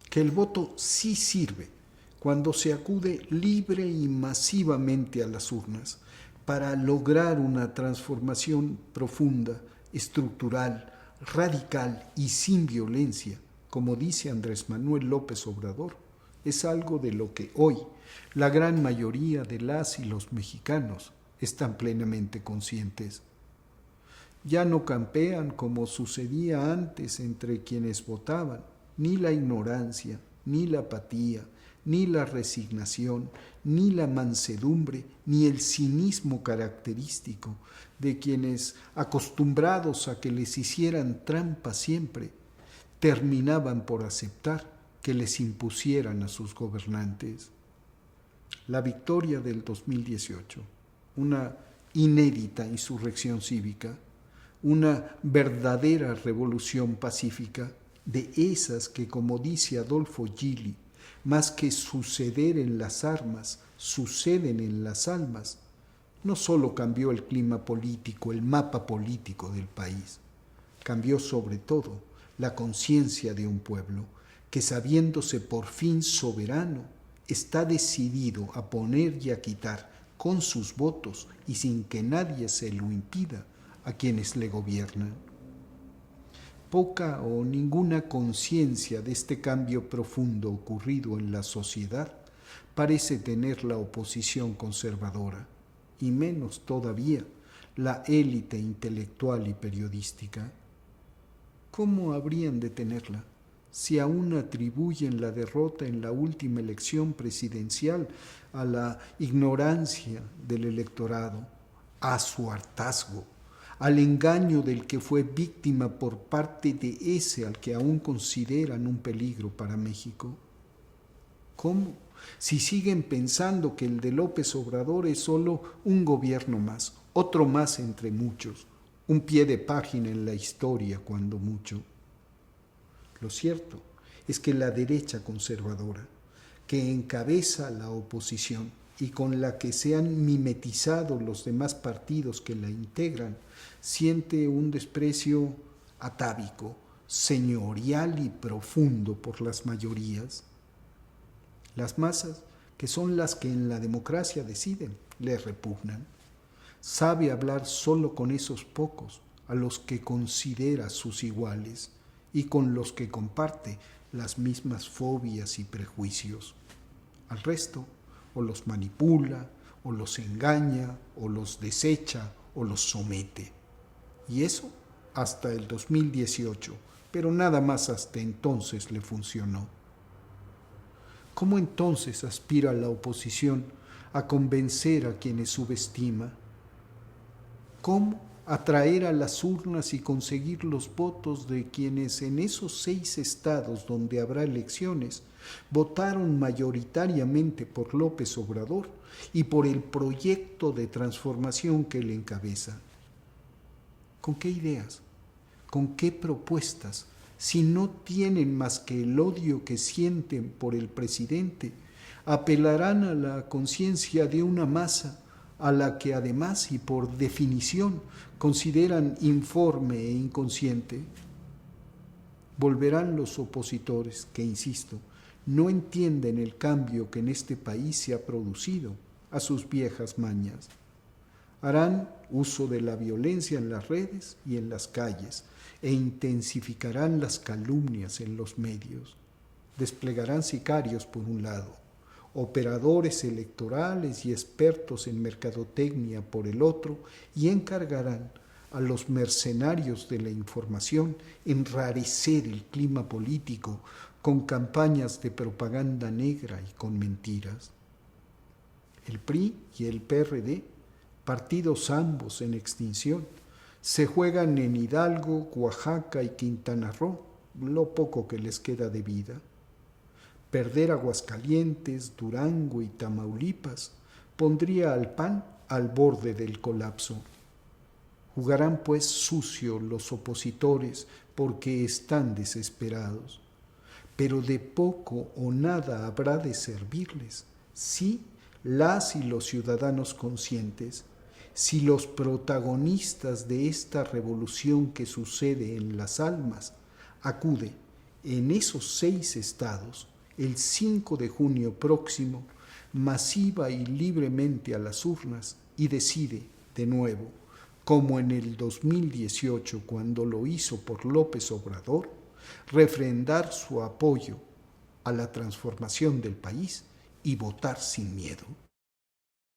que el voto sí sirve cuando se acude libre y masivamente a las urnas para lograr una transformación profunda, estructural, radical y sin violencia, como dice Andrés Manuel López Obrador. Es algo de lo que hoy la gran mayoría de las y los mexicanos están plenamente conscientes. Ya no campean como sucedía antes entre quienes votaban, ni la ignorancia, ni la apatía, ni la resignación, ni la mansedumbre, ni el cinismo característico de quienes, acostumbrados a que les hicieran trampa siempre, terminaban por aceptar que les impusieran a sus gobernantes. La victoria del 2018, una inédita insurrección cívica, una verdadera revolución pacífica, de esas que, como dice Adolfo Gili, más que suceder en las armas, suceden en las almas, no solo cambió el clima político, el mapa político del país, cambió sobre todo la conciencia de un pueblo que, sabiéndose por fin soberano, está decidido a poner y a quitar con sus votos y sin que nadie se lo impida a quienes le gobiernan. Poca o ninguna conciencia de este cambio profundo ocurrido en la sociedad parece tener la oposición conservadora, y menos todavía la élite intelectual y periodística. ¿Cómo habrían de tenerla si aún atribuyen la derrota en la última elección presidencial a la ignorancia del electorado, a su hartazgo, al engaño del que fue víctima por parte de ese al que aún consideran un peligro para México? ¿Cómo? Si siguen pensando que el de López Obrador es solo un gobierno más, otro más entre muchos, un pie de página en la historia cuando mucho. Lo cierto es que la derecha conservadora, que encabeza la oposición y con la que se han mimetizado los demás partidos que la integran, siente un desprecio atávico, señorial y profundo por las mayorías. Las masas, que son las que en la democracia deciden, le repugnan. Sabe hablar solo con esos pocos a los que considera sus iguales y con los que comparte las mismas fobias y prejuicios. Al resto, o los manipula, o los engaña, o los desecha, o los somete. Y eso hasta el 2018, pero nada más hasta entonces le funcionó. ¿Cómo entonces aspira la oposición a convencer a quienes subestima? ¿Cómo atraer a las urnas y conseguir los votos de quienes en esos 6 estados donde habrá elecciones votaron mayoritariamente por López Obrador y por el proyecto de transformación que él encabeza? ¿Con qué ideas? ¿Con qué propuestas? Si no tienen más que el odio que sienten por el presidente, apelarán a la conciencia de una masa a la que además y por definición consideran informe e inconsciente. Volverán los opositores que, insisto, no entienden el cambio que en este país se ha producido a sus viejas mañas. Harán uso de la violencia en las redes y en las calles e intensificarán las calumnias en los medios. Desplegarán sicarios por un lado, operadores electorales y expertos en mercadotecnia por el otro, y encargarán a los mercenarios de la información enrarecer el clima político con campañas de propaganda negra y con mentiras. El PRI y el PRD, partidos ambos en extinción, se juegan en Hidalgo, Oaxaca y Quintana Roo lo poco que les queda de vida. Perder Aguascalientes, Durango y Tamaulipas pondría al PAN al borde del colapso. Jugarán pues sucio los opositores porque están desesperados, pero de poco o nada habrá de servirles si las y los ciudadanos conscientes, si los protagonistas de esta revolución que sucede en las almas, acude en esos 6 estados, el 5 de junio próximo, masiva y libremente a las urnas y decide, de nuevo, como en el 2018 cuando lo hizo por López Obrador, refrendar su apoyo a la transformación del país y votar sin miedo.